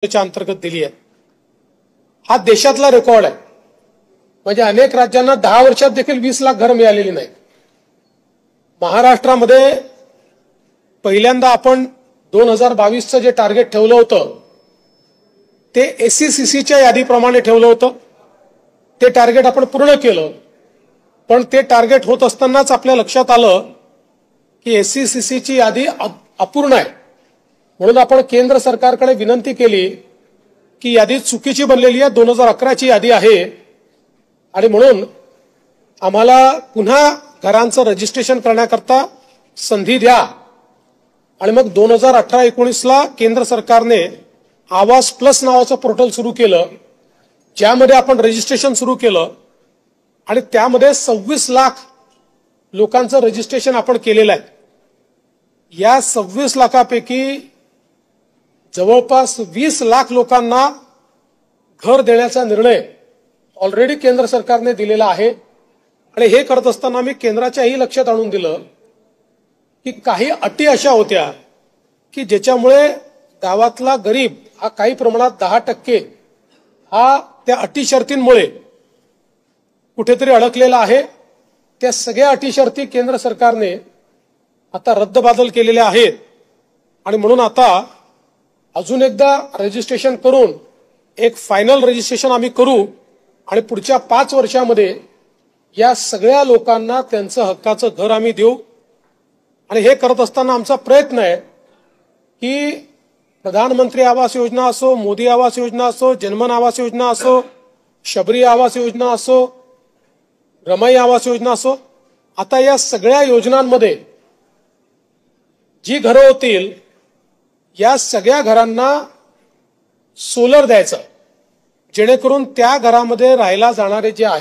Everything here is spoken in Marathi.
अंतर्गत दिली आहे। हा देशातला रेकॉर्ड आहे। म्हणजे अनेक राज्यांना 10 वर्षात देखील 20 लाख घर मिळालेली नाही। महाराष्ट्रामध्ये पहिल्यांदा आपण 2022 चं जे टार्गेट ठेवलं होतं ते एससीसीसीच्या यादीप्रमाणे ठेवलं होतं। ते टार्गेट आपण पूर्ण केलं, पण ते टार्गेट होत असतानाच आपल्या लक्षात आलं की एससीसीसीची यादी अपूर्ण आहे। म्हणून आपण केंद्र सरकारकडे विनंती केली की यादी चुकीची बनलेली आहे, 2011 ची यादी आहे आणि म्हणून आम्हाला पुन्हा घरांचं रजिस्ट्रेशन करण्याकरता संधी द्या। आणि मग 2018-19 ला केंद्र सरकारने आवास प्लस नावाचं पोर्टल सुरू केलं, ज्यामध्ये आपण रजिस्ट्रेशन सुरू केलं आणि त्यामध्ये 26 लाख लोकांचं रजिस्ट्रेशन आपण केलेलं आहे। या 26 लाखापैकी जवळपास 20 लाख लोकांना घर देण्याचा निर्णय ऑलरेडी केंद्र सरकारने दिलेला आहे। आणि हे करत असताना मी केंद्राच्याही लक्षात आणून दिलं की काही अटी अशा होत्या की ज्याच्यामुळे गावातला गरीब हा काही प्रमाणात 10% हा त्या अटी शर्तींमुळे कुठेतरी अडकलेला आहे। त्या सगळ्या अटी शर्ती केंद्र सरकारने आता रद्दबातल केलेल्या आहेत आणि म्हणून आता अजून एकदा रजिस्ट्रेशन करून एक फायनल रजिस्ट्रेशन आम्ही करू आणि पुढच्या 5 वर्षांमध्ये या सगळ्या लोकांना त्यांचं हक्काचं घर आम्ही देऊ। आणि हे करत असताना आमचा प्रयत्न आहे की प्रधानमंत्री आवास योजना असो, मोदी आवास योजना असो, जनमन आवास योजना असो, शबरी आवास योजना असो, रमाई आवास योजना असो, आता या सगळ्या योजनांमध्ये जी घरं होतील या सगळ्या घरांना सोलर द्यायचं, जेणेकरून त्या घरामध्ये राहायला जाणारे जे आहेत